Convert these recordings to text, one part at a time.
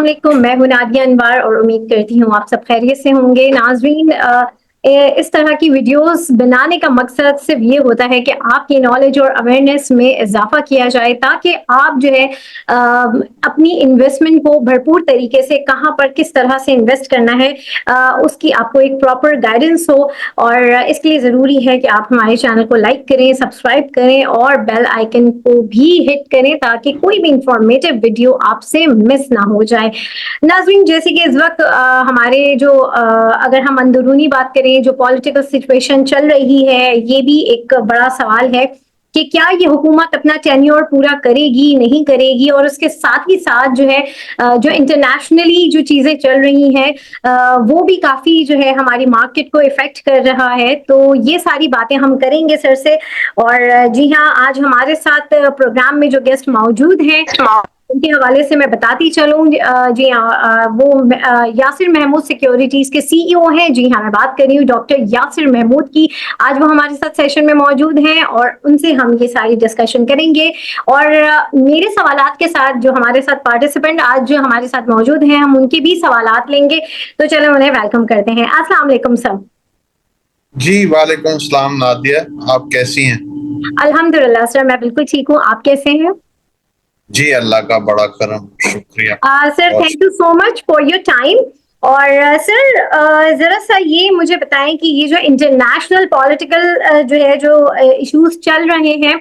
वालेकुम, मैं हूँ नादिया अनवर और उम्मीद करती हूँ आप सब खैरियत से होंगे। नाज़रीन, इस तरह की वीडियोस बनाने का मकसद सिर्फ ये होता है कि आपकी नॉलेज और अवेयरनेस में इजाफा किया जाए, ताकि आप जो है अपनी इन्वेस्टमेंट को भरपूर तरीके से कहाँ पर किस तरह से इन्वेस्ट करना है, उसकी आपको एक प्रॉपर गाइडेंस हो। और इसके लिए ज़रूरी है कि आप हमारे चैनल को लाइक करें, सब्सक्राइब करें और बेल आइकन को भी हिट करें, ताकि कोई भी इंफॉर्मेटिव वीडियो आपसे मिस ना हो जाए। नाज़रीन, जैसे कि इस वक्त हमारे जो अगर हम अंदरूनी बात करें, जो पॉलिटिकल सिचुएशन चल रही है, ये भी एक बड़ा सवाल है कि क्या ये हुकूमत अपना टेन्योर पूरा करेगी, नहीं करेगी। और उसके साथ ही साथ जो है जो इंटरनेशनली जो चीज़ें चल रही हैं, वो भी काफ़ी जो है हमारी मार्केट को इफ़ेक्ट कर रहा है। तो ये सारी बातें हम करेंगे सर से। और जी हाँ, आज हमारे साथ प्रोग्राम में जो गेस्ट मौजूद हैं उनके हवाले से मैं बताती चलूँ। जी हाँ, वो यासिर महमूद सिक्योरिटीज़ के सीईओ हैं। जी हाँ, मैं बात कर रही हूँ डॉक्टर यासिर महमूद की। आज वो हमारे साथ सेशन में मौजूद हैं और उनसे हम ये सारी डिस्कशन करेंगे। और मेरे सवालात के साथ जो हमारे साथ पार्टिसिपेंट आज जो हमारे साथ मौजूद हैं, हम उनके भी सवालात लेंगे। तो चलो उन्हें वेलकम करते हैं। अस्सलाम वालेकुम सर। जी वालेकुम सलाम नादिया, आप कैसी हैं? अल्हम्दुलिल्लाह सर, मैं बिल्कुल ठीक हूँ। आप कैसे हैं? जी अल्लाह का बड़ा करम, शुक्रिया। सर, और thank you so much for your time. और सर, जरा सा ये मुझे बताएं कि ये जो इंटरनेशनल पॉलिटिकल जो है जो इश्यूज चल रहे हैं,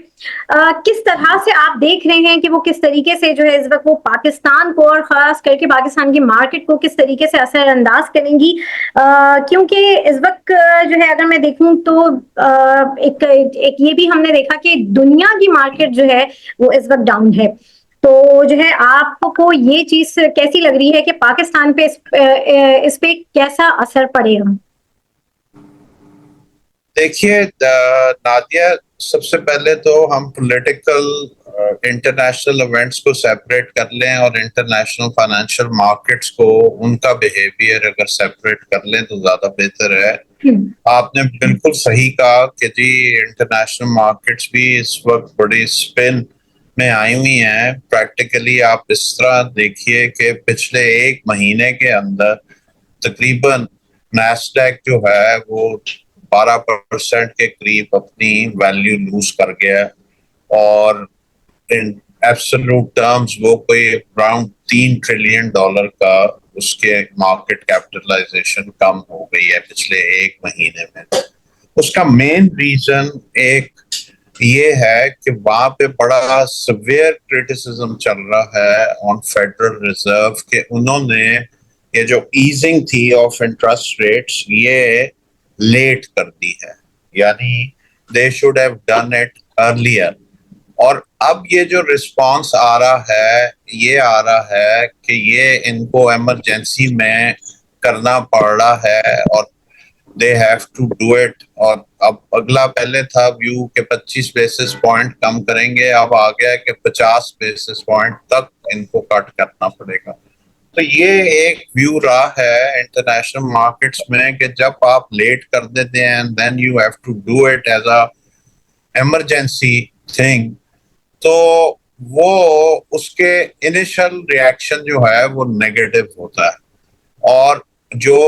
किस तरह से आप देख रहे हैं कि वो किस तरीके से जो है इस वक्त वो पाकिस्तान को और खास करके पाकिस्तान की मार्केट को किस तरीके से असरअंदाज करेंगी। क्योंकि इस वक्त जो है अगर मैं देखूं तो एक ये भी हमने देखा कि दुनिया की मार्केट जो है वो इस वक्त डाउन है। तो जो है आपको ये चीज कैसी लग रही है कि पाकिस्तान पे इस पे कैसा असर पड़ेगा? देखिए नादिया, सबसे पहले तो हम पॉलिटिकल इंटरनेशनल इवेंट्स को सेपरेट कर लें और इंटरनेशनल फाइनेंशियल मार्केट्स को, उनका बिहेवियर अगर सेपरेट कर लें तो ज्यादा बेहतर है। आपने बिल्कुल सही कहा कि जी इंटरनेशनल मार्केट्स भी इस वक्त बड़ी स्पिन में आई हुई हैं। प्रैक्टिकली आप इस तरह देखिए कि पिछले एक महीने के अंदर तकरीबन नैस्डैक जो है वो 12% के करीब अपनी वैल्यू लूज कर गया है। और इन एब्सोल्यूट टर्म्स वो कोई अराउंड $3 ट्रिलियन का उसके मार्केट कैपिटलाइजेशन कम हो गई है पिछले एक महीने में। उसका मेन रीजन एक ये है कि वहां पे बड़ा सिवियर क्रिटिसिज्म चल रहा है ऑन फेडरल रिजर्व के उन्होंने ये जो ईजिंग थी ऑफ इंटरेस्ट रेट्स ये लेट कर दी है, यानी they should have done it earlier. और अब ये जो रिस्पांस आ रहा है ये आ रहा है कि ये इनको इमरजेंसी में करना पड़ रहा है और they have to do it. और अब अगला, पहले था व्यू के 25 बेसिस पॉइंट कम करेंगे, अब आ गया है कि 50 बेसिस पॉइंट तक इनको कट करना पड़ेगा। तो ये एक व्यू रहा है इंटरनेशनल मार्केट्स में कि जब आप लेट कर देते हैं then you have to do it as a emergency thing, तो वो उसके इनिशियल रिएक्शन जो है वो नेगेटिव होता है। और जो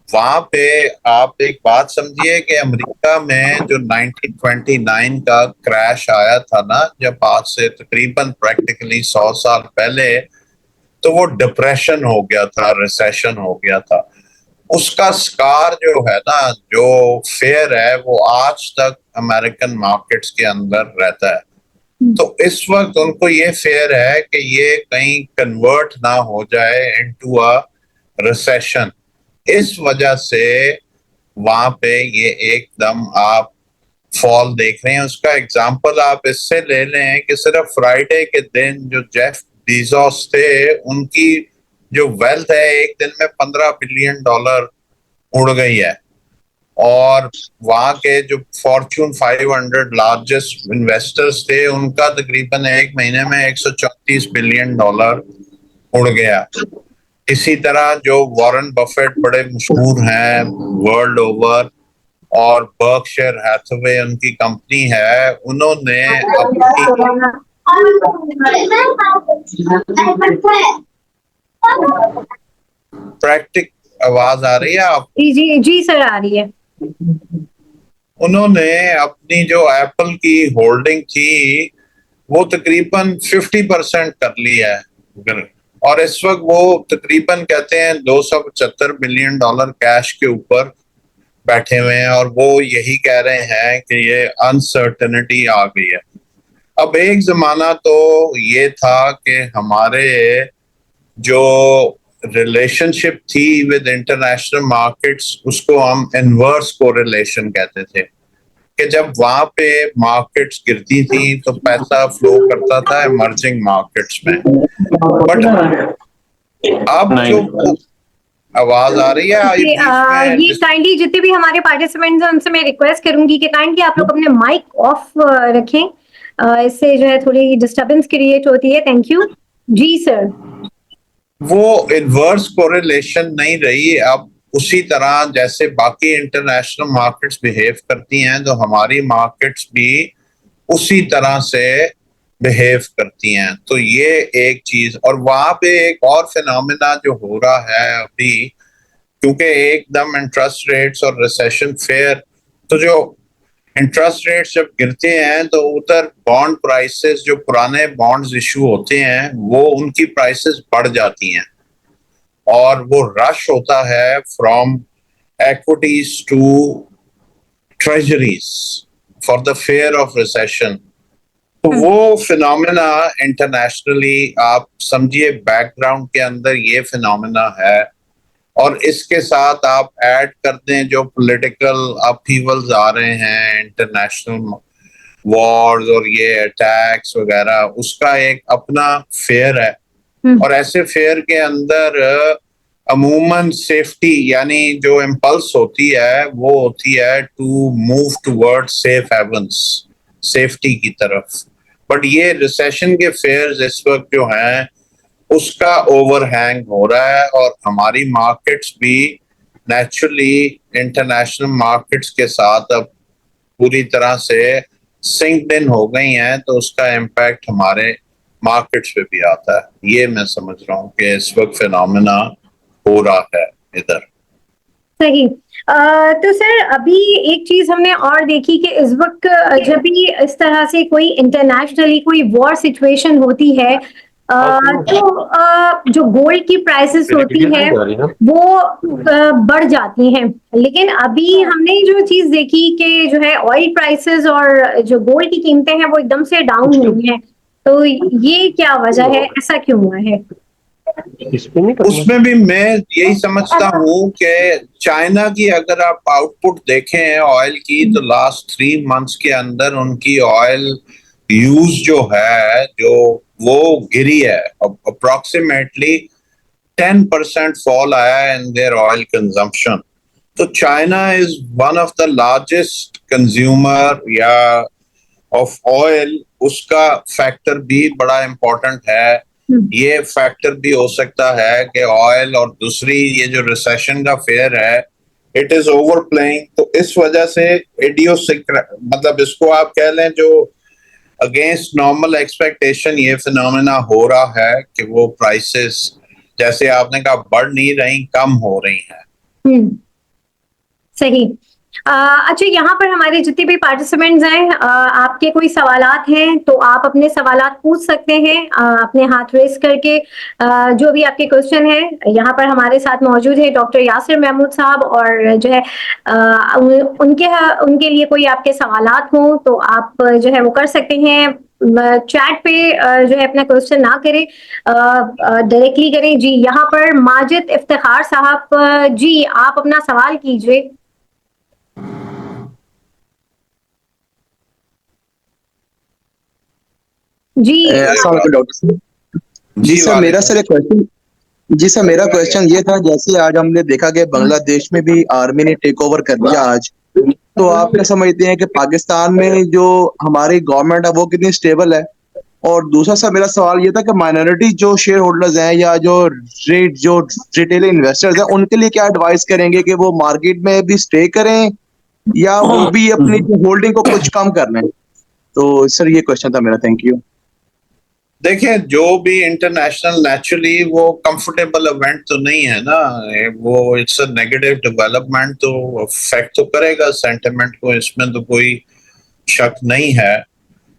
वहां पे आप एक बात समझिए कि अमेरिका में जो 1929 का क्रैश आया था ना, जब आज से तकरीबन प्रैक्टिकली 100 साल पहले, तो वो डिप्रेशन हो गया था, रिसेशन हो गया था। उसका स्कार जो है ना, जो फेयर है, वो आज तक अमेरिकन मार्केट्स के अंदर रहता है। तो इस वक्त उनको ये फेयर है कि ये कहीं कन्वर्ट ना हो जाए इनटू अ रिसेशन। इस वजह से वहां पे ये एकदम आप फॉल देख रहे हैं। उसका एग्जांपल आप इससे ले लें कि सिर्फ फ्राइडे के दिन जो जेफ बीजोस थे, उनकी जो वेल्थ है एक दिन में $15 बिलियन उड़ गई है। और वहां के जो फॉर्च्यून 500 लार्जेस्ट इन्वेस्टर्स थे, उनका तकरीबन एक महीने में $134 बिलियन उड़ गया। इसी तरह जो वॉरेन बफेट बड़े मशहूर हैं वर्ल्ड ओवर, और बर्कशायर हैथवे उनकी कंपनी है, उन्होंने अपनी प्रैक्टिक आवाज आ रही है आप? जी जी जी सर, आ रही है। उन्होंने अपनी जो एप्पल की होल्डिंग थी वो तकरीबन 50% कर ली है, और इस वक्त वो तकरीबन कहते हैं $275 बिलियन कैश के ऊपर बैठे हुए हैं, और वो यही कह रहे हैं कि ये अनसर्टेनिटी आ गई है। अब एक जमाना तो ये था कि हमारे जो रिलेशनशिप थी विद इंटरनेशनल मार्केट्स उसको हम इनवर्स कोरिलेशन कहते थे, कि जब वहां पे मार्केट्स गिरती थी तो पैसा फ्लो करता था इमर्जिंग मार्केट्स में। बट अब जो आवाज आ रही है ये जी, बीच में ये काइंडली जितने भी हमारे पार्टिसिपेंट्स हैं उनसे मैं रिक्वेस्ट करूंगी कि काइंडली आप लोग अपने माइक ऑफ रखें, इससे जो है थोड़ी डिस्टरबेंस क्रिएट होती है। Thank you. जी सर। वो इनवर्स कोरिलेशन नहीं रही। अब उसी तरह जैसे बाकी इंटरनेशनल मार्केट्स बिहेव करती हैं तो हमारी मार्केट्स भी उसी तरह से बिहेव करती हैं। तो ये एक चीज, और वहां पे एक और फिनोमेना जो हो रहा है अभी, क्योंकि एकदम इंटरेस्ट रेट्स और रिसेशन फेयर, तो जो इंटरेस्ट रेट्स जब गिरते हैं तो उधर बॉन्ड प्राइसेस, जो पुराने बॉन्ड्स इशू होते हैं वो उनकी प्राइसेस बढ़ जाती हैं, और वो रश होता है from equities to treasuries for the fear of recession। तो वो फिनोमेना इंटरनेशनली आप समझिए बैकग्राउंड के अंदर ये फिनोमेना है, और इसके साथ आप ऐड कर दें जो पॉलिटिकल अपहीवल्स आ रहे हैं, इंटरनेशनल वॉर्स और ये अटैक्स वगैरह, उसका एक अपना फेयर है। और ऐसे फेयर के अंदर अमूमन सेफ्टी यानी जो इम्पल्स होती है वो होती है to move toward safe havens, safety की तरफ। बट ये रिसेशन के फेयर्स इस वक्त जो हैं उसका ओवरहैंग हो रहा है, और हमारी मार्केट्स भी नेचुरली इंटरनेशनल मार्केट्स के साथ अब पूरी तरह से सिंक्ड इन हो गई हैं, तो उसका इम्पैक्ट हमारे मार्केट्स पे भी आता है। ये मैं समझ रहा हूँ कि इस वक्त फिनोमेना हो रहा है इधर। सही। तो सर अभी एक चीज हमने और देखी कि इस वक्त जब भी इस तरह से कोई इंटरनेशनली कोई वॉर सिचुएशन होती है, तो जो गोल्ड की प्राइसेस होती है वो बढ़ जाती हैं। लेकिन अभी हमने जो चीज देखी कि जो है ऑयल प्राइसेस और जो गोल्ड की कीमतें हैं वो एकदम से डाउन हुई हैं। तो ये क्या वजह है, ऐसा क्यों हुआ है? उसमें भी मैं यही समझता हूँ कि चाइना की अगर आप आउटपुट देखें ऑयल की, तो लास्ट 3 मंथ्स के अंदर उनकी ऑयल यूज जो है जो वो गिरी है, अप्रोक्सीमेटली 10% फॉल आया है इन देयर ऑयल कंजम्पशन। तो China is one of the largest consumer या ऑफ ऑयल, उसका फैक्टर भी बड़ा इम्पोर्टेंट है। ये फैक्टर भी हो सकता है कि ऑयल और दूसरी ये जो रिसेशन का फेयर है इट इज ओवर प्लेइंग, तो इस वजह से मतलब इसको आप कह लें जो अगेंस्ट नॉर्मल एक्सपेक्टेशन ये फिनोमेना हो रहा है कि वो प्राइसेस जैसे आपने कहा बढ़ नहीं रही, कम हो रही हैं। सही। अच्छा, यहाँ पर हमारे जितने भी पार्टिसिपेंट्स हैं, आपके कोई सवालात हैं तो आप अपने सवालात पूछ सकते हैं अपने हाथ रेस करके। जो भी आपके क्वेश्चन है, यहाँ पर हमारे साथ मौजूद है डॉक्टर यासिर महमूद साहब, और जो है उनके लिए कोई आपके सवालात हो तो आप जो है वो कर सकते हैं। चैट पे जो है अपना क्वेश्चन ना करें, डायरेक्टली करें। जी, यहाँ पर माजिद इफ्तिखार साहब, जी आप अपना सवाल कीजिए। जी डॉक्टर साहब। जी सर, मेरा क्वेश्चन ये था, जैसे आज हमने देखा कि बांग्लादेश में भी आर्मी ने टेक ओवर कर लिया आज, तो आप क्या समझते हैं कि पाकिस्तान में जो हमारी गवर्नमेंट है वो कितनी स्टेबल है? और दूसरा सर मेरा सवाल ये था कि माइनॉरिटी जो शेयर होल्डर्स हैं या जो रिटेल इन्वेस्टर्स हैं उनके लिए क्या एडवाइस करेंगे कि वो मार्केट में भी स्टे करें या वो भी अपनी होल्डिंग को कुछ कम कर लें? तो सर ये क्वेश्चन था मेरा। Thank you. देखें, जो भी इंटरनेशनल नेचुरली वो कंफर्टेबल इवेंट तो नहीं है ना, वो इट्स अ नेगेटिव डेवलपमेंट, तो अफेक्ट तो करेगा सेंटिमेंट को, इसमें तो कोई शक नहीं है।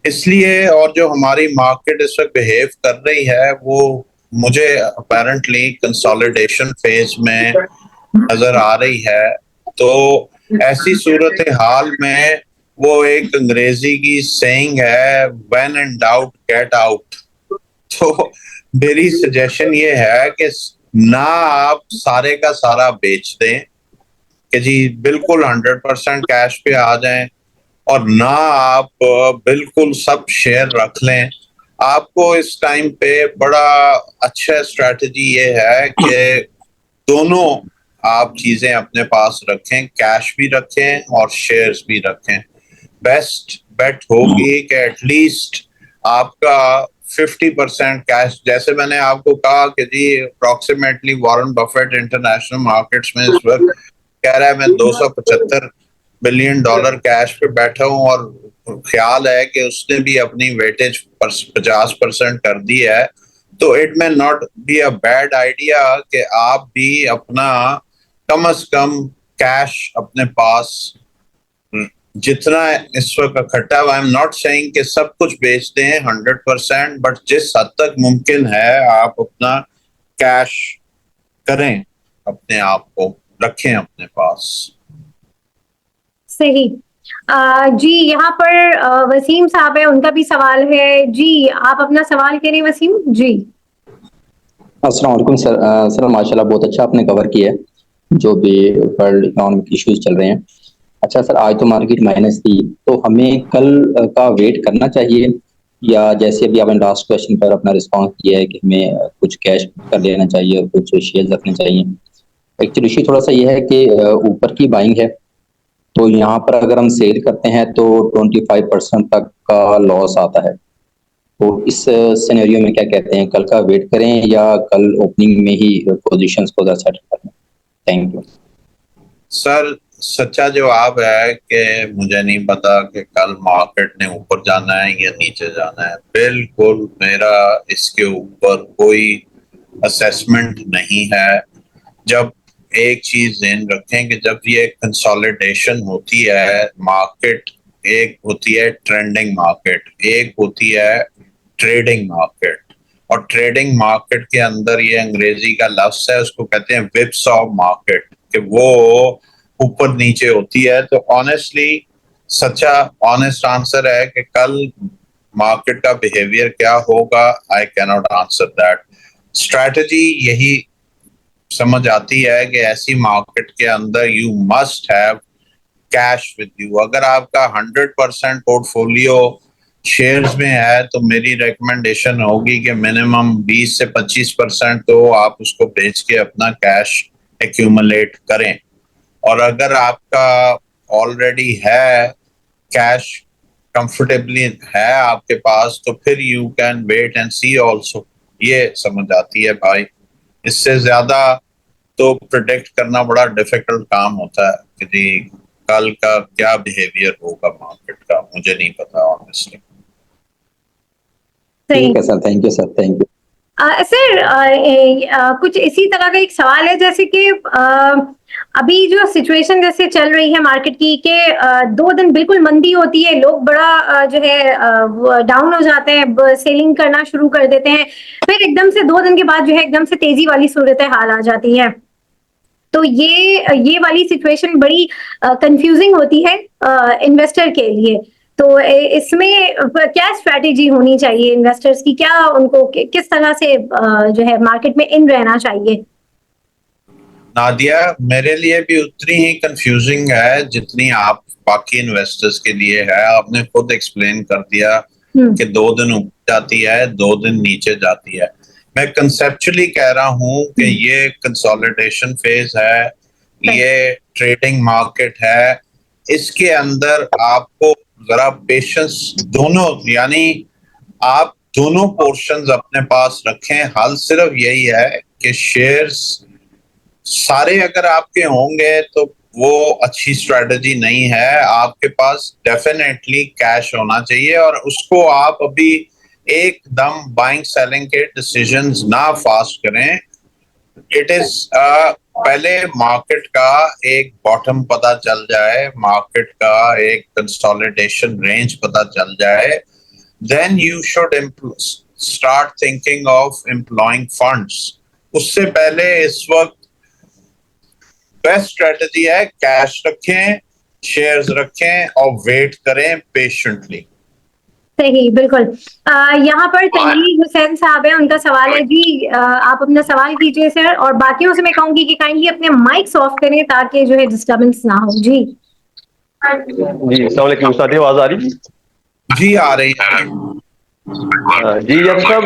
इसलिए और जो हमारी मार्केट इस वक्त बिहेव कर रही है वो मुझे अपेरेंटली कंसोलिडेशन फेज में नजर आ रही है। तो ऐसी सूरत हाल में वो एक अंग्रेजी की सेइंग है, when in doubt get out. तो मेरी सजेशन ये है कि ना आप सारे का सारा बेच दें कि जी बिल्कुल 100% कैश पे आ जाएं, और ना आप बिल्कुल सब शेयर रख लें। आपको इस टाइम पे बड़ा अच्छा स्ट्रैटेजी ये है कि दोनों आप चीजें अपने पास रखें, कैश भी रखें और शेयर्स भी रखें। बेस्ट बेट होगी कि एटलीस्ट आपका 50% कैश, जैसे मैंने आपको कहा कि जी approximately Warren Buffett international markets में इस वक्त कह रहा है मैं 275 बिलियन डॉलर कैश पे बैठा हूं, और ख्याल है कि उसने भी अपनी वेटेज 50% कर दी है। तो it may not be a bad idea कि आप भी अपना कम से कम कैश अपने पास जितना इस वक्त इकट्ठा हुआ, आई एम नॉट सेइंग कि सब कुछ बेच दें 100%, बट जिस हद तक मुमकिन है आप अपना कैश करें, अपने आप को रखें अपने पास। सही। जी, यहाँ पर वसीम साहब है, उनका भी सवाल है। जी, आप अपना सवाल करें वसीम जी। अस्सलाम वालेकुम सर। सर माशाल्लाह बहुत अच्छा आपने कवर किया है जो भी वर्ल्ड इकोनॉमिक इश्यूज चल रहे हैं। अच्छा सर, आज तो मार्केट माइनस थी, तो हमें कल का वेट करना चाहिए, या जैसे अभी आपने लास्ट क्वेश्चन पर अपना रिस्पांस दिया है कि हमें कुछ कैश कर लेना चाहिए और कुछ शेयर रखने चाहिए। एक्चुअली इशू थोड़ा सा ये है कि ऊपर की बाइंग है, तो यहाँ पर अगर हम सेल करते हैं तो 25% तक का लॉस आता है। तो इस सिनेरियो में क्या कहते हैं, कल का वेट करें या कल ओपनिंग में ही पोजीशंस को उधर सेट करें? थैंक यू सर, सच्चा जवाब है कि मुझे नहीं पता कि कल मार्केट ने ऊपर जाना है या नीचे जाना है। बिल्कुल मेरा इसके ऊपर कोई असेसमेंट नहीं है। जब एक चीज ध्यान रखें कि जब ये कंसोलिडेशन होती है मार्केट, एक होती है ट्रेंडिंग मार्केट, एक होती है ट्रेडिंग मार्केट। और ट्रेडिंग मार्केट के अंदर ये अंग्रेजी का लफ्ज है, उसको कहते हैं विप्स ऑफ मार्केट, कि वो ऊपर नीचे होती है। तो ऑनेस्टली सच्चा ऑनेस्ट आंसर है कि कल मार्केट का बिहेवियर क्या होगा, I can not answer that. Strategy यही समझ आती है कि ऐसी मार्केट के अंदर you must have cash with you. अगर आपका 100% पोर्टफोलियो शेयर्स में है तो मेरी रिकमेंडेशन होगी कि मिनिमम 20 से 25% तो आप उसको बेच के अपना कैश एक्यूमुलेट करें। और अगर आपका ऑलरेडी है कैश कंफर्टेबली है आपके पास, तो फिर you can wait and see also. ये समझ आती है भाई, इससे ज्यादा तो प्रिडिक्ट करना बड़ा डिफिकल्ट काम होता है कि जी कल का क्या बिहेवियर होगा मार्केट का, मुझे नहीं पता ऑनेस्टली। सही। ठीक है sir, thank you sir, thank you. Sir, कुछ इसी तरह का एक सवाल है, जैसे कि अभी जो सिचुएशन जैसे चल रही है मार्केट की, कि 2 दिन बिल्कुल मंदी होती है, लोग बड़ा जो है डाउन हो जाते हैं, सेलिंग करना शुरू कर देते हैं, फिर एकदम से 2 दिन के बाद जो है एकदम से तेजी वाली सूरत हाल आ जाती है। तो ये वाली सिचुएशन बड़ी कंफ्यूजिंग होती है इन्वेस्टर के लिए। तो इसमें क्या स्ट्रैटेजी होनी चाहिए इन्वेस्टर्स की, क्या उनको किस तरह से जो है मार्केट में इन रहना चाहिए? नादिया, मेरे लिए भी उतनी ही कंफ्यूजिंग है जितनी आप बाकी इन्वेस्टर्स के लिए है। आपने खुद एक्सप्लेन कर दिया कि 2 दिन ऊपर जाती है, 2 दिन नीचे जाती है। मैं कंसेप्चुअली कह रहा हूं कि ये कंसोलिडेशन फेज है, ये ट्रेडिंग मार्केट है। इसके अंदर आपको जरा पेशेंस, दोनों यानी आप दोनों पोर्शंस अपने पास रखें। हल सिर्फ यही है कि शेयर्स सारे अगर आपके होंगे तो वो अच्छी स्ट्रेटजी नहीं है। आपके पास डेफिनेटली कैश होना चाहिए, और उसको आप अभी एकदम बाइंग सेलिंग के डिसीजंस ना फास्ट करें। इट इज पहले मार्केट का एक बॉटम पता चल जाए, मार्केट का एक कंसोलिडेशन रेंज पता चल जाए, then you should start thinking of employing funds. उससे पहले इस वक्त बेस्ट स्ट्रेटजी है कैश रखें, शेयर्स रखें और वेट करें पेशेंटली। सही, बिल्कुल। यहाँ पर तनवीर हुसैन साहब है, उनका सवाल है जी। आप अपना सवाल कीजिए सर, और बाकियों से मैं कहूंगी कि काइंडली अपने माइक्स ऑफ करें ताकि जो है डिस्टर्बेंस ना हो। जी जी, अस्सलाम वालेकुम साथी, आवाज आ रही? जी आ रही है। जी यार साहब,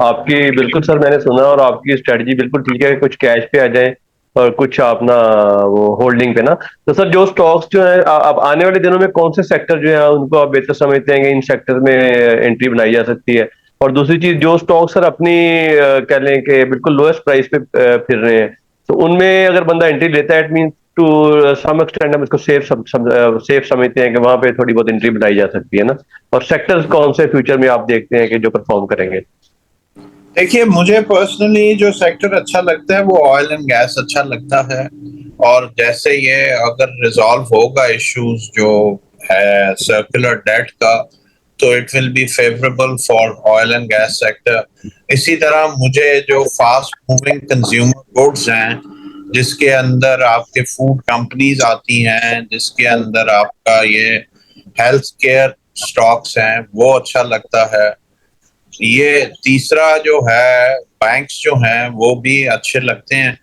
आपकी बिल्कुल सर मैंने सुना और आपकी स्ट्रेटजी बिल्कुल ठीक है, कुछ कैश पे आ जाए और कुछ अपना वो होल्डिंग पे ना। तो सर जो स्टॉक्स जो है अब आने वाले दिनों में कौन से सेक्टर जो है उनको आप बेहतर समझते हैं कि इन सेक्टर में एंट्री बनाई जा सकती है? और दूसरी चीज, जो स्टॉक सर अपनी कह लें कि बिल्कुल लोएस्ट प्राइस पे फिर रहे हैं, तो उनमें अगर बंदा एंट्री लेता है, it mean to some extend हम इसको सेफ समझते हैं कि वहां पे थोड़ी बहुत एंट्री बनाई जा सकती है ना। और सेक्टर्स कौन से फ्यूचर में आप देखते हैं कि जो परफॉर्म करेंगे? देखिए, मुझे पर्सनली जो सेक्टर अच्छा लगता है वो ऑयल एंड गैस अच्छा लगता है। और जैसे ये अगर रिजॉल्व होगा इश्यूज जो है सर्कुलर डेट का, तो it will be favourable for oil and gas sector. इसी तरह मुझे जो फास्ट मूविंग कंज्यूमर गुड्स हैं, जिसके अंदर आपके फूड कंपनीज आती हैं, जिसके अंदर आपका ये हेल्थ केयर स्टॉक्स हैं, वो अच्छा लगता है। ये तीसरा जो है बैंक्स जो हैं वो भी अच्छे लगते हैं।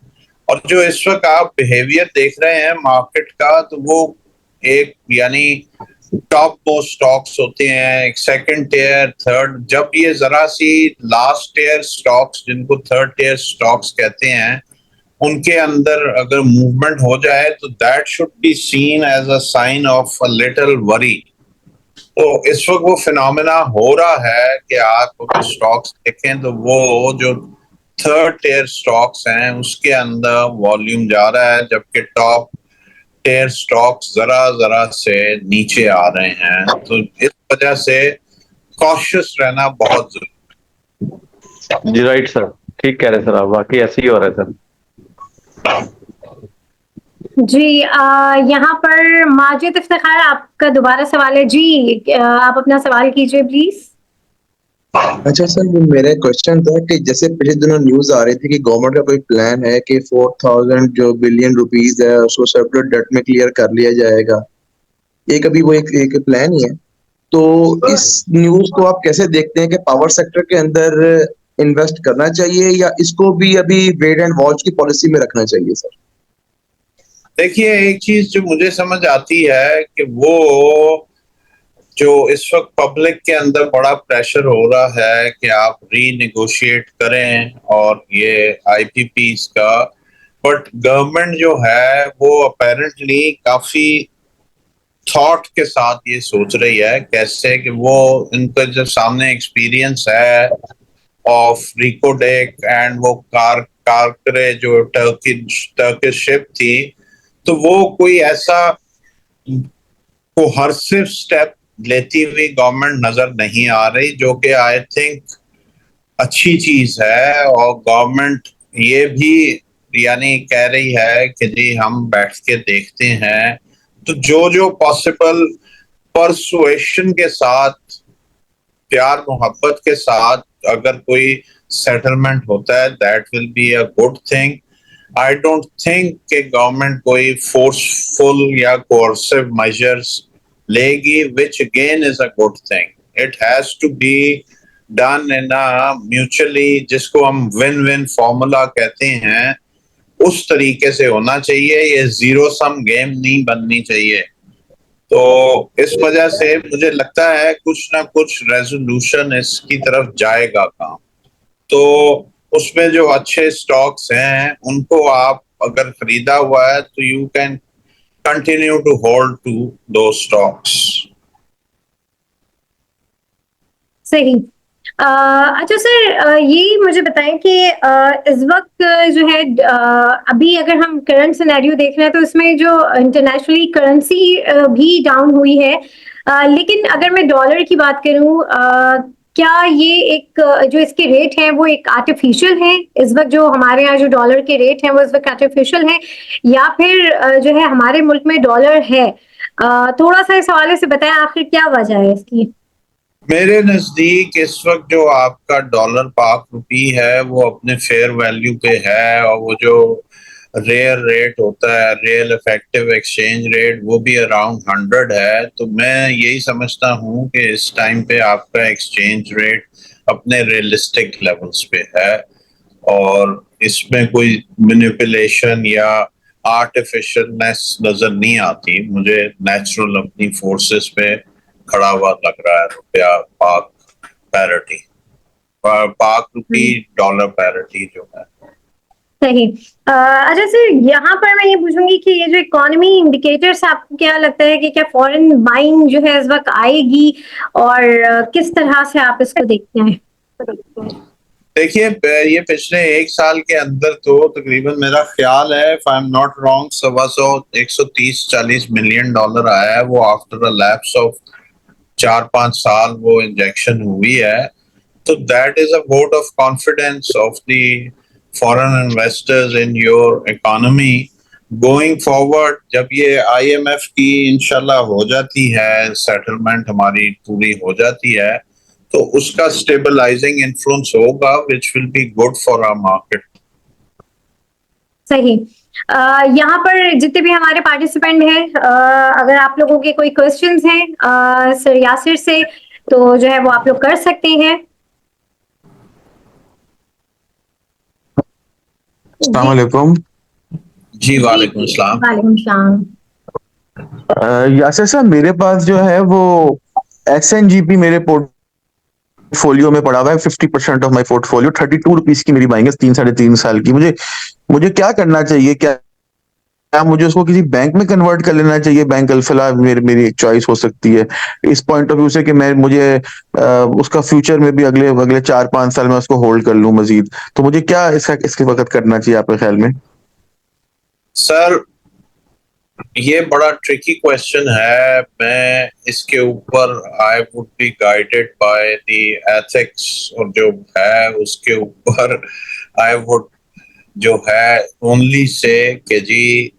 और जो इस वक्त आप बिहेवियर देख रहे हैं मार्केट का, तो वो एक यानी टॉप मोस्ट स्टॉक्स होते हैं, एक सेकंड टियर, थर्ड, जब ये जरा सी लास्ट टियर स्टॉक्स जिनको थर्ड टियर स्टॉक्स कहते हैं, उनके अंदर अगर मूवमेंट हो जाए तो that should be seen as a sign of a little worry. तो इस वक्त वो फिनोमेना हो रहा है कि आप अगर स्टॉक्स देखें तो वो जो थर्ड टियर स्टॉक्स हैं उसके अंदर वॉल्यूम जा रहा है, जबकि टॉप टियर स्टॉक्स जरा जरा से नीचे आ रहे हैं। तो इस वजह से कॉशियस रहना बहुत जरूरी। जी राइट सर, ठीक कह रहे हैं सर आप, वाकई ऐसे ही हो रहा है सर। जी, यहाँ पर माजिद इफ्तिखार, आपका दोबारा सवाल है जी। आप अपना सवाल कीजिए प्लीज। अच्छा सर, वो मेरा क्वेश्चन था कि जैसे पिछले दिनों न्यूज आ रही थी कि गवर्नमेंट का कोई प्लान है कि 4000 जो बिलियन रुपीस है उसको सर्कुलर डेट में क्लियर कर लिया जाएगा। एक अभी वो एक प्लान ही है। तो इस न्यूज को आप कैसे देखते हैं कि पावर सेक्टर के अंदर इन्वेस्ट करना चाहिए या इसको भी अभी वेट एंड वॉच की पॉलिसी में रखना चाहिए सर? देखिए, एक चीज जो मुझे समझ आती है कि वो जो इस वक्त पब्लिक के अंदर बड़ा प्रेशर हो रहा है कि आप रीनेगोशिएट करें और ये आईपीपीस का, बट गवर्नमेंट जो है वो अपेरेंटली काफी थॉट के साथ ये सोच रही है कैसे कि वो इनका जब सामने एक्सपीरियंस है ऑफ रिकोडेक एंड वो कारकरे जो टर्किश शिप थी, तो वो कोई ऐसा कोहर्सिव स्टेप लेती हुई गवर्नमेंट नजर नहीं आ रही, जो कि आई थिंक अच्छी चीज है। और गवर्नमेंट ये भी यानी कह रही है कि जी हम बैठ के देखते हैं। तो जो जो पॉसिबल परसुएशन के साथ, प्यार मोहब्बत के साथ अगर कोई सेटलमेंट होता है, that will be a good thing. I don't think कि गवर्नमेंट कोई फोर्सफुल या कोर्सिव मेजर्स लेगी, which again is a good thing. It has to be done in a mutually, जिसको हम विन विन फॉर्मूला कहते हैं, उस तरीके से होना चाहिए। ये जीरो सम गेम नहीं बननी चाहिए। तो इस वजह से मुझे लगता है कुछ ना कुछ रेजोल्यूशन इसकी तरफ जाएगा काम। तो उसमें जो अच्छे स्टॉक्स हैं उनको आप अगर खरीदा हुआ है तो you can continue to hold to दो स्टॉक्स। सही। अच्छा सर, ये मुझे बताएं कि इस वक्त जो है, अभी अगर हम करंट सिनेरियो देख रहे हैं तो इसमें जो इंटरनेशनली करेंसी भी डाउन हुई है। लेकिन अगर मैं डॉलर की बात करूं, क्या ये एक जो इसके रेट हैं वो एक आर्टिफिशियल है इस वक्त, जो हमारे यहाँ जो डॉलर के रेट हैं वो इस वक्त आर्टिफिशियल है, या फिर जो है हमारे मुल्क में डॉलर है? थोड़ा सा इस हवाले से बताएं, आखिर क्या वजह है इसकी? मेरे नजदीक इस वक्त जो आपका डॉलर पाक रुपी है वो अपने फेयर वैल्यू पे है, और वो जो रेयर रेट होता है, रियल इफेक्टिव एक्सचेंज रेट, वो भी अराउंड 100 है। तो मैं यही समझता हूँ कि इस टाइम पे आपका एक्सचेंज रेट अपने रियलिस्टिक लेवल्स पे है, और इसमें कोई मैनिपुलेशन या आर्टिफिशियलनेस नजर नहीं आती मुझे। नेचुरल अपनी फोर्सेस पे खड़ा हुआ लग रहा है रुपया पाक पैरिटी, पाक रुपी डॉलर पैरिटी जो है। सही। अच्छा सर, यहाँ पर मैं ये पूछूंगी कि ये जो इकोनॉमी इंडिकेटर्स, आपको क्या लगता है कि क्या फॉरेन बाइंग जो है इस वक्त आएगी, और किस तरह से आप इसको देखते हैं? देखिए, ये पिछले एक साल के अंदर तो तकरीबन मेरा ख्याल है, if I am not wrong, 130-140 million dollar आया है। वो आफ्टर अ लैप्स ऑफ 4-5 साल वो इंजेक्शन हुई है। तो that is a vote of confidence of the foreign investors in your economy going forward. जब ये आईएमएफ की इंशाल्लाह हो जाती है, सेटलमेंट हमारी पूरी हो जाती है, तो उसका स्टेबलाइजिंग इन्फ्लुएंस होगा, which will be good for our market. सही। यहाँ पर जितने भी हमारे पार्टिसिपेंट हैं, अगर आप लोगों के कोई क्वेश्चंस हैं सर यासिर से, तो जो है वो आप लोग कर सकते हैं। अस्सलाम वालेकुम। जी वालेकुम सलाम। वालेकुम सलाम। यासिर साहब, मेरे पास जो है वो SNGP मेरे पोर्टफोलियो में पड़ा हुआ है। 50% ऑफ माई पोर्टफोलियो, 32 रुपीज की मेरी बाइंग है, 3-3.5 साल की। मुझे मुझे क्या करना चाहिए? क्या मुझे उसको किसी बैंक में कन्वर्ट कर लेना चाहिए? बैंक अल्फला मेरी एक चॉइस हो सकती है इस पॉइंट ऑफ व्यू से कि मुझे उसका फ्यूचर में भी अगले अगले 4-5 साल में उसको होल्ड कर लूं मजीद। तो मुझे क्या इसके वक्त करना चाहिए आपके ख्याल में? सर, ये बड़ा ट्रिकी क्वेश्चन है। मैं इसके ऊपर I would be guided by the ethics, और जो है उसके ऊपर आई वुड जो है ओनली से कि जी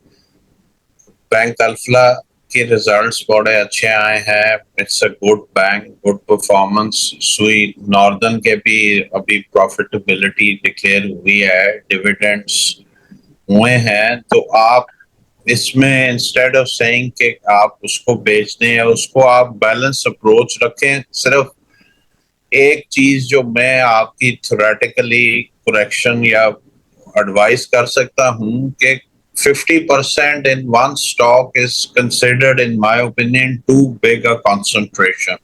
बैंक अल्फला के रिजल्ट्स बड़े अच्छे आए हैं। It's a good bank, good performance. सुई नॉर्दर्न के भी अभी प्रॉफिटेबिलिटी डिक्लेयर हुई है, डिविडेंड्स हुए हैं। तो आप इसमें इंस्टेड ऑफ सेइंग कि आप उसको बेच दें, या उसको आप बैलेंस अप्रोच रखें। सिर्फ एक चीज जो मैं आपकी थ्योरेटिकली करेक्शन या एडवाइस कर सकता हूं कि 50% in one stock is considered, in my opinion, too big a concentration.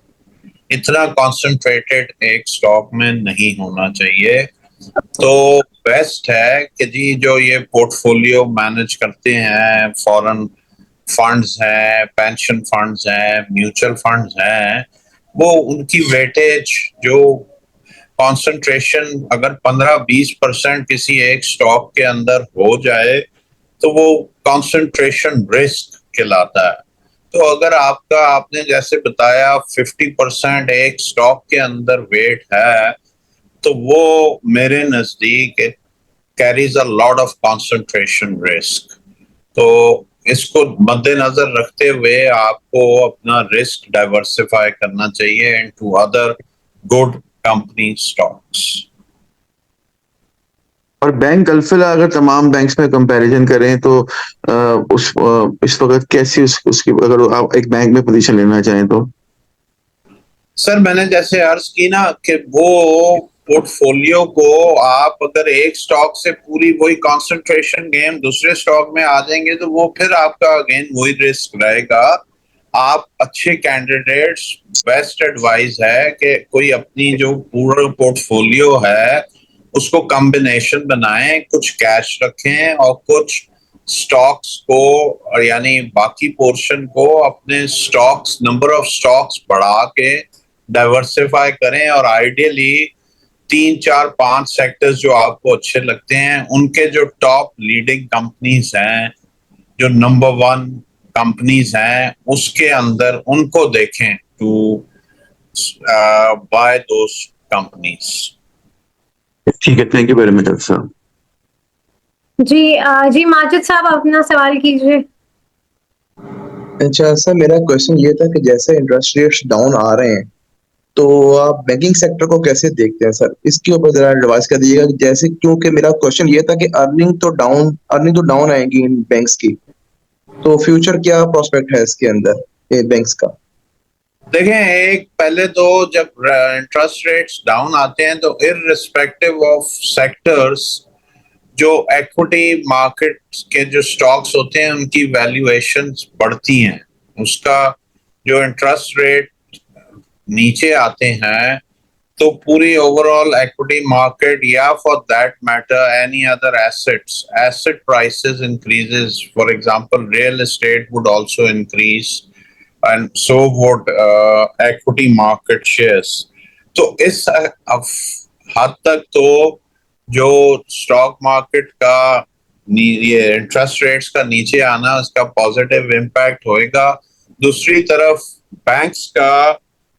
इतना concentrated एक स्टॉक में नहीं होना चाहिए। तो बेस्ट है कि जी जो ये पोर्टफोलियो मैनेज करते हैं, फॉरेन फंड्स हैं, पेंशन फंड्स हैं, म्यूचुअल फंड्स हैं, वो उनकी वेटेज जो कंसंट्रेशन अगर 15-20% किसी एक स्टॉक के अंदर हो जाए तो वो कंसंट्रेशन रिस्क कहलाता है। तो अगर आपका, आपने जैसे बताया, 50% एक स्टॉक के अंदर वेट है, तो वो मेरे नजदीक carries a lot of concentration risk. तो इसको मद्देनजर रखते हुए आपको अपना रिस्क डाइवर्सिफाई करना चाहिए into other good company stocks. और बैंक अल्फला अगर तमाम बैंक्स में कंपैरिजन करें तो इस वक्त कैसी उसकी, अगर आप एक बैंक में पोजीशन लेना चाहें तो? सर, मैंने जैसे अर्ज की ना कि वो पोर्टफोलियो को आप अगर एक स्टॉक से पूरी वही कंसंट्रेशन गेम दूसरे स्टॉक में आ जाएंगे तो वो फिर आपका अगेन वही रिस्क रहेगा। आप अच्छे कैंडिडेट्स, बेस्ट एडवाइस है कि कोई अपनी जो पूरा पोर्टफोलियो है उसको कॉम्बिनेशन बनाएं, कुछ कैश रखें और कुछ स्टॉक्स को, और यानी बाकी पोर्शन को अपने स्टॉक्स, नंबर ऑफ स्टॉक्स बढ़ा के डाइवर्सिफाई करें। और आइडियली 3-4-5 सेक्टर्स जो आपको अच्छे लगते हैं, उनके जो टॉप लीडिंग कंपनीज हैं, जो नंबर 1 कंपनीज हैं, उसके अंदर उनको देखें टू by those companies. ठीक है, thank you very much doctor साहब। जी माजिद साहब अपना सवाल कीजिए। अच्छा सर, मेरा क्वेश्चन ये था कि जैसे इंटरेस्ट रेट्स डाउन आ रहे हैं तो आप बैंकिंग सेक्टर को कैसे देखते हैं सर? इसके ऊपर जरा एडवाइस कर दीजिएगा कि जैसे, क्योंकि मेरा क्वेश्चन ये था कि अर्निंग तो डाउन आएगी इन बैंक्स की, तो फ्यूचर क्या प्रोस्पेक्ट है इसके अंदर ये बैंक्स का? देखें, एक पहले तो जब इंटरेस्ट रेट्स डाउन आते हैं तो इररिस्पेक्टिव ऑफ सेक्टर्स, जो इक्विटी मार्केट के जो स्टॉक्स होते हैं उनकी वैल्यूएशंस बढ़ती हैं। उसका जो इंटरेस्ट रेट नीचे आते हैं तो पूरी ओवरऑल इक्विटी मार्केट या for that matter any other asset prices increases. For example real estate would also increase and so would equity market shares. तो इस हद तक तो जो स्टॉक मार्केट का ये इंटरेस्ट रेट्स का नीचे आना, उसका पॉजिटिव इम्पैक्ट होएगा। दूसरी तरफ बैंक्स का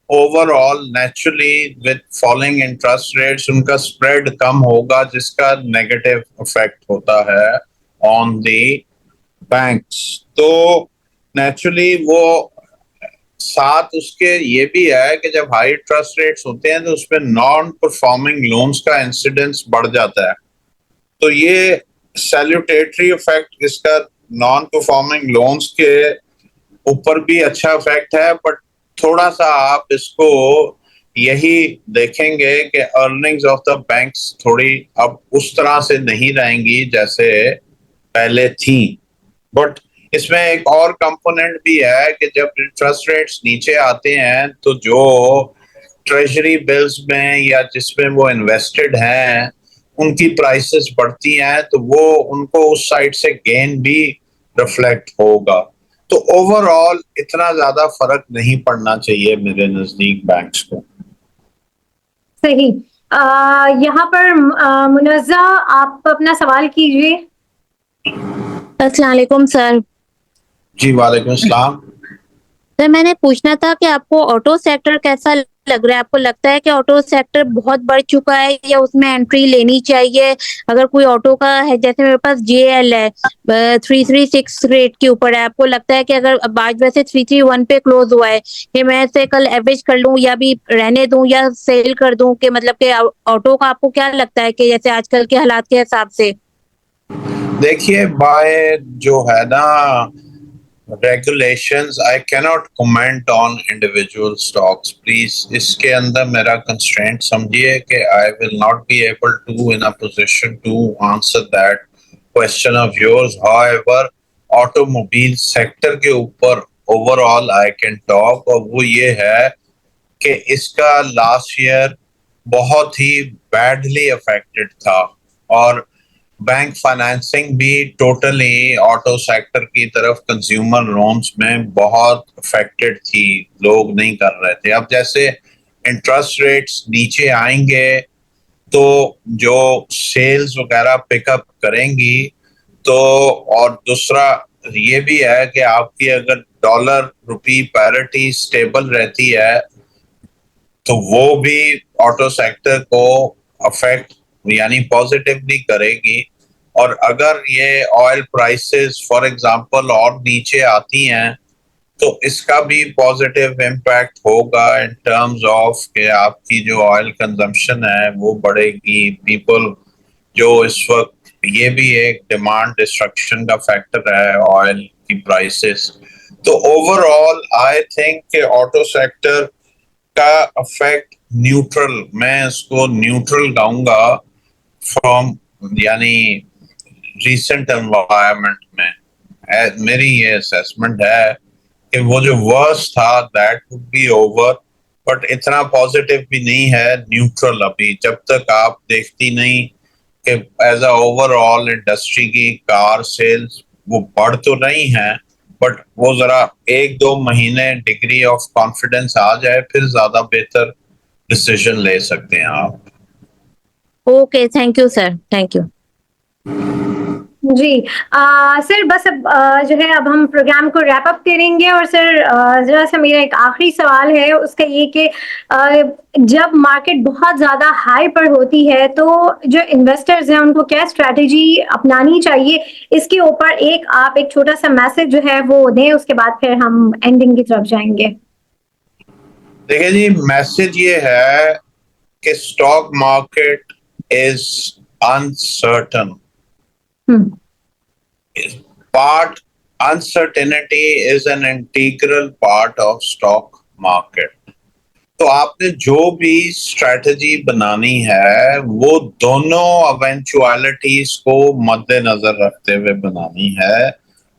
overall naturally with falling interest rates उनका स्प्रेड कम होगा, जिसका नेगेटिव इफेक्ट होता है ऑन द बैंक्स। तो नेचुरली वो साथ उसके ये भी है कि जब हाई इंटरेस्ट रेट्स होते हैं तो उसमें नॉन परफॉर्मिंग लोन्स का इंसिडेंस बढ़ जाता है। तो ये सैल्यूटेटरी इफेक्ट इसका नॉन परफॉर्मिंग लोन्स के ऊपर भी अच्छा इफेक्ट है, बट थोड़ा सा आप इसको यही देखेंगे कि अर्निंग्स ऑफ द बैंक्स थोड़ी अब उस तरह से नहीं रहेंगी जैसे पहले थी। बट इसमें एक और कंपोनेंट भी है कि जब इंटरेस्ट रेट्स नीचे आते हैं तो जो ट्रेजरी बिल्स में या जिसमें वो इन्वेस्टेड हैं उनकी प्राइसेस बढ़ती हैं, तो वो उनको उस साइड से गेन भी रिफ्लेक्ट होगा। तो ओवरऑल इतना ज्यादा फर्क नहीं पड़ना चाहिए मेरे नजदीक बैंक्स को। सही। यहाँ पर मुनज़्ज़ा आप अपना सवाल कीजिए। अस्सलाम वालेकुम सर। जी वालेकुम अस्सलाम। सर मैंने पूछना था कि आपको ऑटो सेक्टर कैसा लग रहा है? आपको लगता है कि ऑटो सेक्टर बहुत बढ़ चुका है या उसमें एंट्री लेनी चाहिए? अगर कोई ऑटो का है, जैसे मेरे पास JL है 336 रेट के ऊपर है, आपको लगता है कि अगर आज वैसे 331 पे क्लोज हुआ है कि मैं इसे कल एवरेज कर लूं या भी रहने दूं या सेल कर दूं, कि मतलब कि ऑटो का आपको क्या लगता है कि जैसे आजकल के हालात के हिसाब से? देखिए, बाय जो है ना regulations, I cannot comment on individual stocks. Please, इसके अंदर मेरा constraint समझिए कि I will not be able to in a position to answer that question of yours. However, automobile sector के ऊपर overall I can talk, और वो ये है कि इसका last year बहुत ही badly affected था, और बैंक फाइनेंसिंग भी टोटली ऑटो सेक्टर की तरफ कंज्यूमर लोन्स में बहुत अफेक्टेड थी, लोग नहीं कर रहे थे। अब जैसे इंटरेस्ट रेट्स नीचे आएंगे तो जो सेल्स वगैरह पिकअप करेंगी, तो और दूसरा ये भी है कि आपकी अगर डॉलर रुपी पैरिटी स्टेबल रहती है तो वो भी ऑटो सेक्टर को अफेक्ट यानी पॉजिटिवली करेगी। और अगर ये ऑयल प्राइसेस फॉर एग्जांपल और नीचे आती हैं तो इसका भी पॉजिटिव इम्पैक्ट होगा इन टर्म्स ऑफ कि आपकी जो ऑयल कंजम्पशन है वो बढ़ेगी। पीपल जो इस वक्त, ये भी एक डिमांड डिस्ट्रक्शन का फैक्टर है ऑयल की प्राइसेस। तो ओवरऑल आई थिंक कि ऑटो सेक्टर का अफेक्ट न्यूट्रल, मैं इसको न्यूट्रल कहूंगा फ्रॉम यानी रिसेंट एनवायरनमेंट में। मेरी ये असेसमेंट है कि वो जो वर्स्ट था that would be over, but इतना पॉजिटिव भी नहीं है, न्यूट्रल अभी, जब तक आप देखती नहीं कि एज अ ओवरऑल इंडस्ट्री की कार सेल्स वो बढ़ तो नहीं है, बट वो जरा 1-2 महीने डिग्री ऑफ कॉन्फिडेंस आ जाए फिर ज्यादा बेहतर डिसीजन ले सकते हैं आप। Okay, thank you sir, thank you. जी सर बस अब जो है अब हम प्रोग्राम को रैप अप करेंगे और सर जरा सा मेरा एक आखिरी सवाल है उसका ये कि जब मार्केट बहुत ज़्यादा हाई पर होती है तो जो इन्वेस्टर्स हैं उनको क्या स्ट्रैटेजी अपनानी चाहिए, इसके ऊपर आप एक छोटा सा मैसेज जो है वो दें, उसके बाद फिर हम एंडिंग की तरफ जाएंगे। देखिए जी, मैसेज ये है कि stock market is uncertain, part uncertainty is an integral part of stock market. तो आपने जो भी स्ट्रेटजी बनानी है वो दोनों इवेंचुअलिटीज को मद्देनजर रखते हुए बनानी है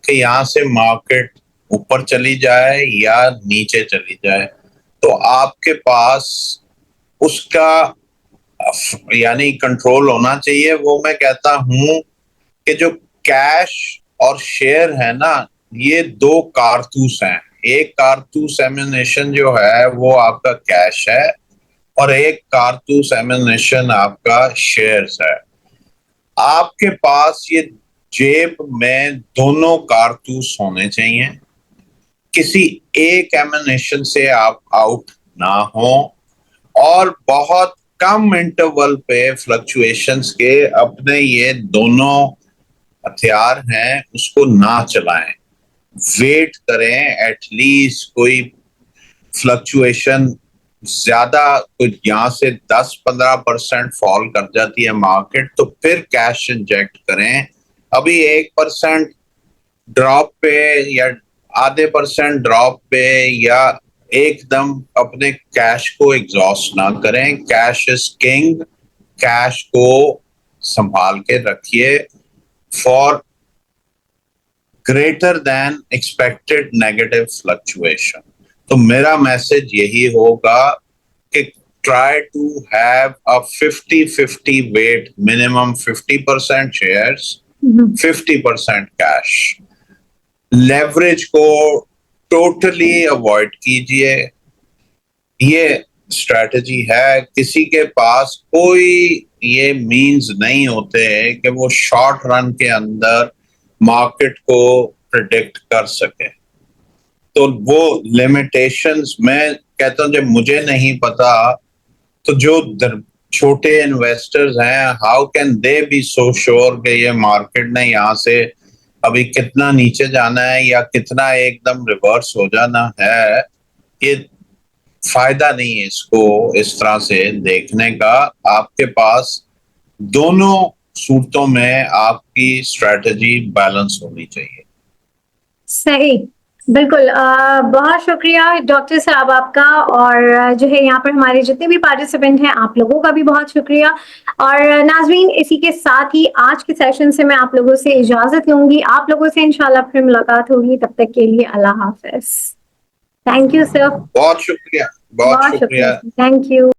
कि यहाँ से मार्केट ऊपर चली जाए या नीचे चली जाए, तो आपके पास उसका यानी कंट्रोल होना चाहिए। वो मैं कहता हूं कि जो कैश और शेयर है ना, ये दो कारतूस हैं। एक कारतूस एमिनेशन जो है वो आपका कैश है और एक कारतूस एमिनेशन आपका शेयर्स है। आपके पास ये जेब में दोनों कारतूस होने चाहिए, किसी एक एमिनेशन से आप आउट ना हो और बहुत कम इंटरवल पे फ्लक्चुएशंस के अपने ये दोनों हथियार हैं उसको ना चलाएं। वेट करें, एटलीस्ट कोई फ्लक्चुएशन ज्यादा कुछ यहाँ से 10-15% फॉल कर जाती है मार्केट तो फिर कैश इंजेक्ट करें। अभी 1% ड्रॉप पे या आधे % ड्रॉप पे या एकदम अपने कैश को एग्जॉस्ट ना करें। कैश इज किंग, कैश को संभाल के रखिए for greater than expected negative fluctuation. तो मेरा मैसेज यही होगा कि try to have a 50-50 weight, minimum 50% shares, 50% cash. Leverage को टोटली अवॉइड कीजिए। ये स्ट्रैटेजी है। किसी के पास कोई ये मींस नहीं होते हैं कि वो शॉर्ट रन के अंदर मार्केट को प्रिडिक्ट कर सके। तो वो लिमिटेशंस मैं कहता हूँ जब मुझे नहीं पता तो जो छोटे इन्वेस्टर्स हैं, how can they B so sure कि ये मार्केट ने यहाँ से अभी कितना नीचे जाना है या कितना एकदम रिवर्स हो जाना है। ये फायदा नहीं है इसको इस तरह से देखने का। आपके पास दोनों सूरतों में आपकी स्ट्रेटजी बैलेंस होनी चाहिए। सही, बिल्कुल। बहुत शुक्रिया डॉक्टर साहब आपका, और जो है यहाँ पर हमारे जितने भी पार्टिसिपेंट हैं आप लोगों का भी बहुत शुक्रिया। और नाज़रीन, इसी के साथ ही आज के सेशन से मैं आप लोगों से इजाजत लूंगी। आप लोगों से इंशाल्लाह फिर मुलाकात होगी, तब तक के लिए अल्लाह हाफिज। Thank you sir. बहुत शुक्रिया, बहुत शुक्रिया। Thank you.